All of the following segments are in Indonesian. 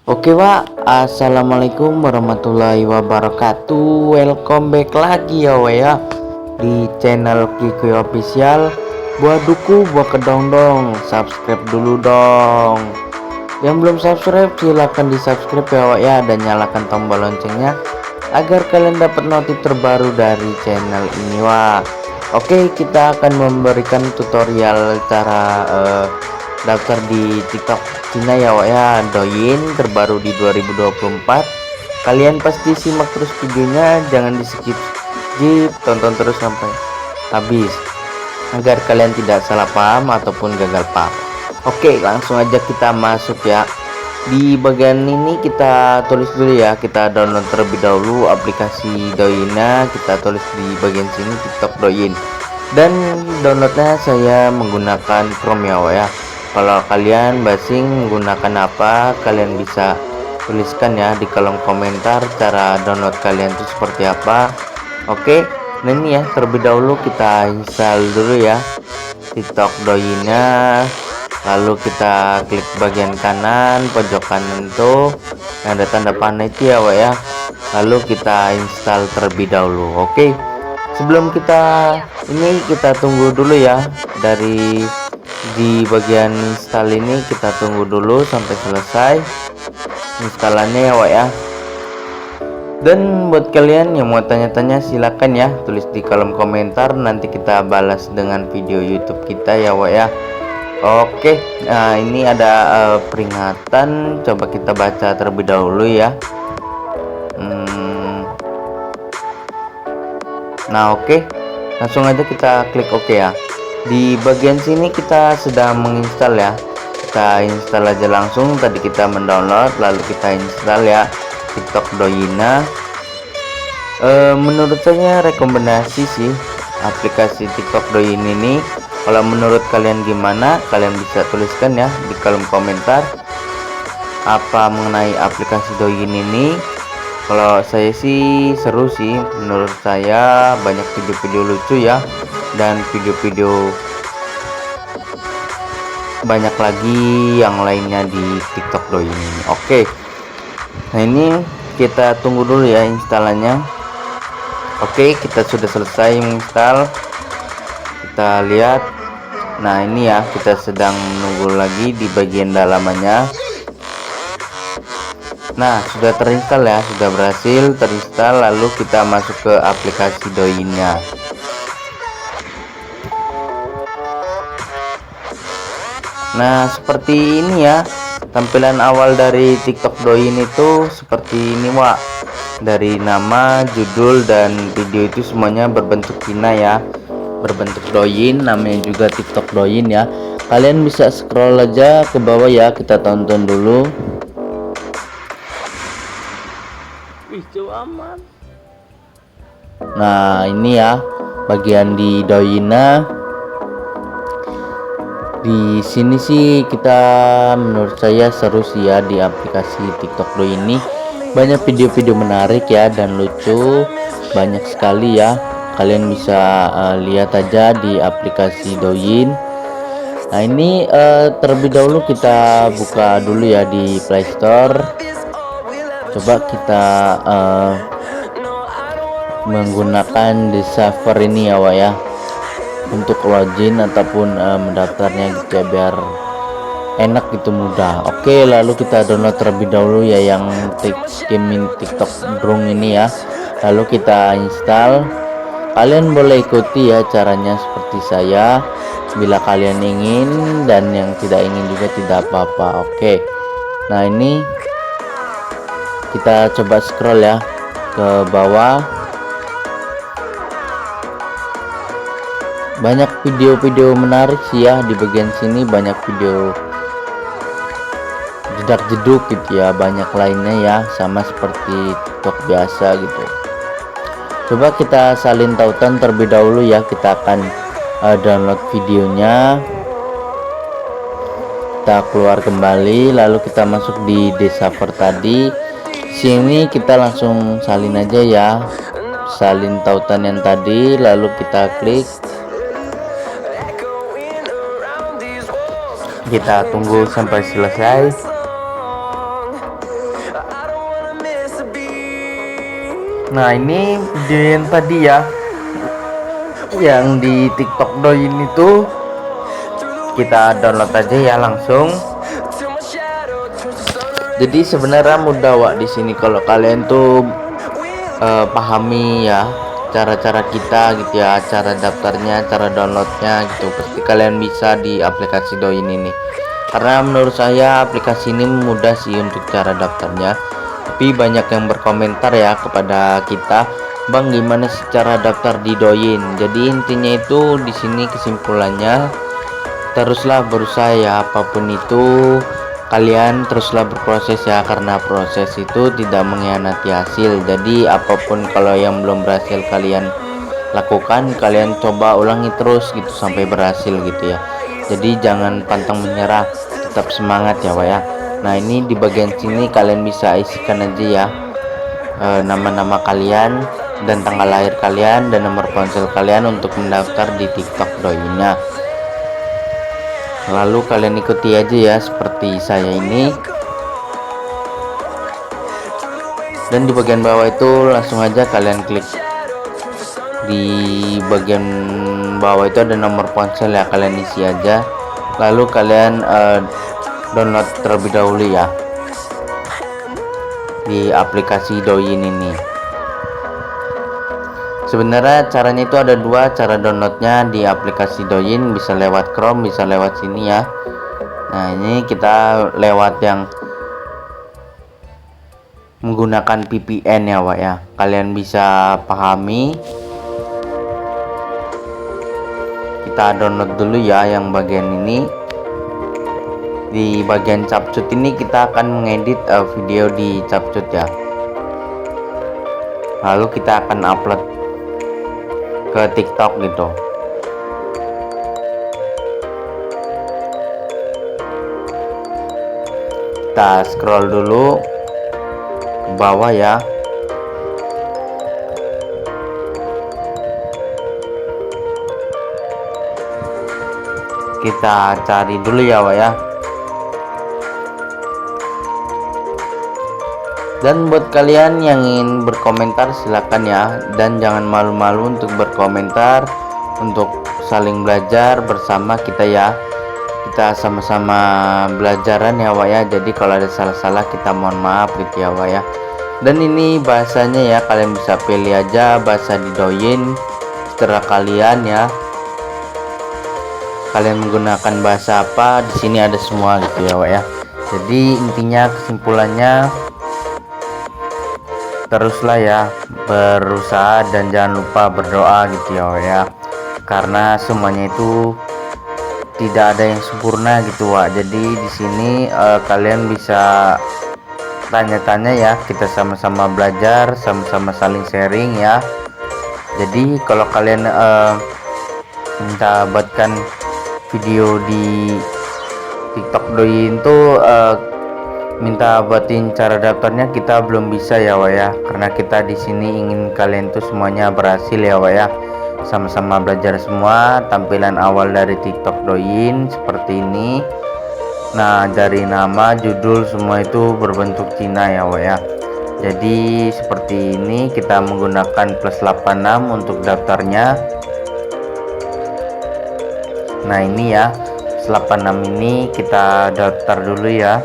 Oke Wak, assalamualaikum warahmatullahi wabarakatuh. Welcome back lagi ya Wak ya di channel Kikuy Official. Buat duku, buat kedong-dong, subscribe dulu dong. Yang belum subscribe silahkan di subscribe ya Wak ya, dan nyalakan tombol loncengnya agar kalian dapat notif terbaru dari channel ini Wak. Oke, kita akan memberikan tutorial cara daftar di TikTok Cina ya Wak ya, Douyin terbaru di 2024. Kalian pasti simak terus videonya, jangan di skip, tonton terus sampai habis agar kalian tidak salah paham ataupun gagal paham. Oke, langsung aja kita masuk ya. Di bagian ini kita tulis dulu ya, kita download terlebih dahulu aplikasi Douyinnya. Kita tulis di bagian sini TikTok Douyin, dan downloadnya saya menggunakan Chrome ya Wak ya. Kalau kalian basing menggunakan apa, kalian bisa tuliskan ya di kolom komentar cara download kalian itu seperti apa. Oke, nah ini ya, terlebih dahulu kita install dulu ya TikTok Douyinnya. Lalu kita klik bagian kanan pojok kanan tuh ada tanda panah itu ya Wak ya. Lalu kita install terlebih dahulu. Oke, sebelum kita ini, kita tunggu dulu ya. Dari di bagian install ini kita tunggu dulu sampai selesai installannya ya Wak ya. Dan buat kalian yang mau tanya-tanya silakan ya, tulis di kolom komentar, nanti kita balas dengan video YouTube kita ya Wak ya. Oke, nah ini ada peringatan, coba kita baca terlebih dahulu ya. Nah oke, langsung aja kita klik oke ya. Di bagian sini kita sedang menginstal ya, kita install aja langsung. Tadi kita mendownload lalu kita install ya TikTok Douyinnya. Menurut saya rekomendasi sih aplikasi TikTok Douyin ini. Kalau menurut kalian gimana, kalian bisa tuliskan ya di kolom komentar apa mengenai aplikasi Douyin ini. Kalau saya sih seru sih, menurut saya banyak video-video lucu ya, dan video-video banyak lagi yang lainnya di TikTok Douyin ini. Oke, nah ini kita tunggu dulu ya installannya. Oke, kita sudah selesai menginstal, kita lihat. Nah ini ya, kita sedang menunggu lagi di bagian dalamannya. Nah sudah terinstall ya, sudah berhasil terinstall. Lalu kita masuk ke aplikasi Douyinnya. Nah seperti ini ya tampilan awal dari TikTok Douyin itu, seperti ini Wak. Dari nama, judul, dan video itu semuanya berbentuk Cina ya, berbentuk Douyin, namanya juga TikTok Douyin ya. Kalian bisa scroll aja ke bawah ya, kita tonton dulu. Nah ini ya bagian di Douyinnya. Di sini sih kita, menurut saya seru sih ya di aplikasi TikTok Douyin ini. Banyak video-video menarik ya dan lucu, banyak sekali ya. Kalian bisa lihat aja di aplikasi Douyin. Nah ini terlebih dahulu kita buka dulu ya di Play Store. Coba kita menggunakan di server ini ya Wak ya, untuk login ataupun mendaftarnya gitu ya, biar enak gitu, mudah. Oke, lalu kita download terlebih dahulu ya yang gaming TikTok Drone ini ya. Lalu kita install. Kalian boleh ikuti ya caranya seperti saya bila kalian ingin, dan yang tidak ingin juga tidak apa-apa. Oke, nah ini kita coba scroll ya ke bawah. Banyak video-video menarik sih ya di bagian sini, banyak video jedak-jeduk gitu ya, banyak lainnya ya, sama seperti TikTok biasa gitu. Coba kita salin tautan terlebih dahulu ya, kita akan download videonya. Kita keluar kembali, lalu kita masuk di Desaver tadi. Sini kita langsung salin aja ya, salin tautan yang tadi, lalu kita klik. Kita tunggu sampai selesai. Nah, ini video yang tadi ya, yang di TikTok Doin itu kita download aja ya langsung. Jadi sebenarnya mudah Wak di sini kalau kalian tuh pahami ya cara-cara kita gitu ya, cara daftarnya, cara downloadnya gitu. Pasti kalian bisa di aplikasi Doin ini. Karena menurut saya aplikasi ini mudah sih untuk cara daftarnya. Tapi banyak yang berkomentar ya kepada kita, Bang, gimana sih cara daftar di Doin? Jadi intinya itu di sini kesimpulannya, teruslah berusaha ya, apapun itu kalian teruslah berproses ya, karena proses itu tidak mengkhianati hasil. Jadi apapun kalau yang belum berhasil kalian lakukan, kalian coba ulangi terus gitu sampai berhasil gitu ya. Jadi jangan pantang menyerah, tetap semangat ya Wak ya. Nah, ini di bagian sini kalian bisa isikan aja ya nama-nama kalian dan tanggal lahir kalian dan nomor ponsel kalian untuk mendaftar di TikTok Doinnya. Lalu kalian ikuti aja ya seperti saya ini. Dan di bagian bawah itu langsung aja kalian klik. Di bagian bawah itu ada nomor ponsel ya, kalian isi aja. Lalu kalian download terlebih dahulu ya di aplikasi Doin ini. Sebenarnya caranya itu ada dua cara downloadnya di aplikasi Doin, bisa lewat Chrome, bisa lewat sini ya. Nah, ini kita lewat yang menggunakan VPN ya Wak ya. Kalian bisa pahami. Kita download dulu ya yang bagian ini. Di bagian capcut ini kita akan mengedit video di capcut ya. Lalu kita akan upload ke TikTok gitu. Kita scroll dulu ke bawah ya. Kita cari dulu ya Wak ya. Dan buat kalian yang ingin berkomentar silakan ya, dan jangan malu-malu untuk berkomentar, untuk saling belajar bersama kita ya. Kita sama-sama belajaran ya Wak ya. Jadi kalau ada salah-salah kita mohon maaf gitu ya Wak ya. Dan ini bahasanya ya, kalian bisa pilih aja bahasa di Doin setelah kalian ya. Kalian menggunakan bahasa apa, di sini ada semua gitu ya Wak ya. Jadi intinya kesimpulannya, teruslah ya berusaha dan jangan lupa berdoa gitu ya Wak ya. Karena semuanya itu tidak ada yang sempurna gitu Wak. Jadi di sini kalian bisa tanya-tanya ya, kita sama-sama belajar, sama-sama saling sharing ya. Jadi kalau kalian minta buatkan video di TikTok Doin tuh minta buatin cara daftarnya, kita belum bisa ya Wak ya, karena kita di sini ingin kalian tuh semuanya berhasil ya Wak ya, sama-sama belajar semua. Tampilan awal dari TikTok Doin seperti ini. Nah, dari nama, judul semua itu berbentuk Cina ya Wak ya. Jadi seperti ini, kita menggunakan +86 untuk daftarnya. Nah, ini ya 86 ini kita daftar dulu ya.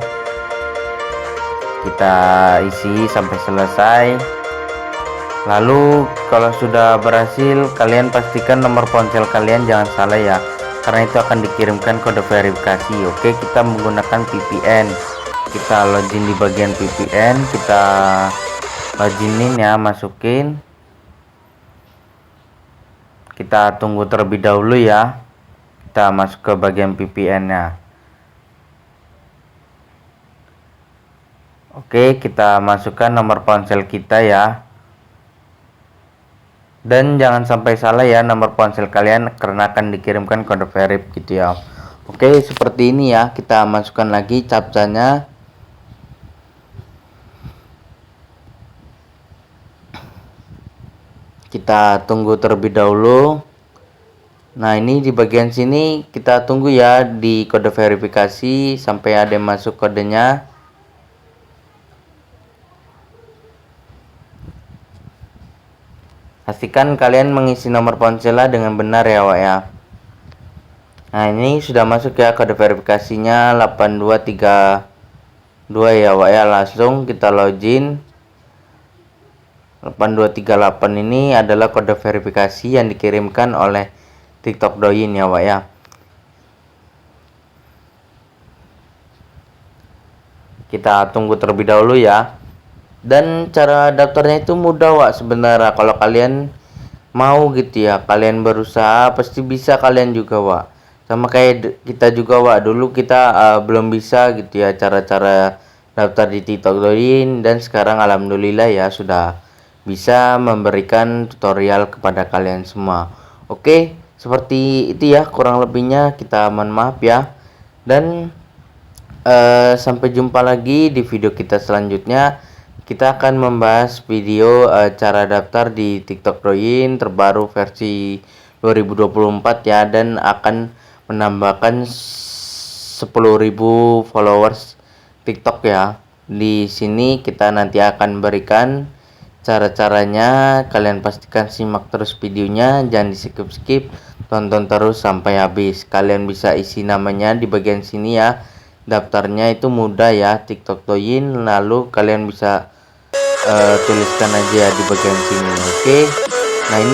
Kita isi sampai selesai. Lalu kalau sudah berhasil, kalian pastikan nomor ponsel kalian jangan salah ya, karena itu akan dikirimkan kode verifikasi. Oke, kita menggunakan VPN. Kita login di bagian VPN, kita loginin ya, masukin. Kita tunggu terlebih dahulu ya. Kita masuk ke bagian VPN nya. Oke, kita masukkan nomor ponsel kita ya. Dan jangan sampai salah ya nomor ponsel kalian, karena akan dikirimkan kode verif gitu ya. Oke, seperti ini ya. Kita masukkan lagi captchanya. Kita tunggu terlebih dahulu. Nah, ini di bagian sini kita tunggu ya di kode verifikasi sampai ada yang masuk kodenya. Pastikan kalian mengisi nomor ponselnya dengan benar ya Wak ya. Nah, ini sudah masuk ya kode verifikasinya 8232 ya Wak ya. Langsung kita login. 8238 ini adalah kode verifikasi yang dikirimkan oleh TikTok Douyin ya Wak ya. Kita tunggu terlebih dahulu ya. Dan cara daftarnya itu mudah Wak sebenarnya. Kalau kalian mau gitu ya, kalian berusaha pasti bisa kalian juga Wak. Sama kayak kita juga Wak, dulu kita belum bisa gitu ya cara-cara daftar di TikTok Douyin, dan sekarang alhamdulillah ya sudah bisa memberikan tutorial kepada kalian semua. Oke, seperti itu ya kurang lebihnya, kita mohon maaf ya. Dan sampai jumpa lagi di video kita selanjutnya. Kita akan membahas video cara daftar di TikTok Douyin terbaru versi 2024 ya, dan akan menambahkan 10.000 followers TikTok ya. Di sini kita nanti akan berikan cara-caranya. Kalian pastikan simak terus videonya, jangan di skip-skip, tonton terus sampai habis. Kalian bisa isi namanya di bagian sini ya. Daftarnya itu mudah ya, TikTok Douyin, lalu kalian bisa tuliskan aja di bagian sini. Oke. Nah, ini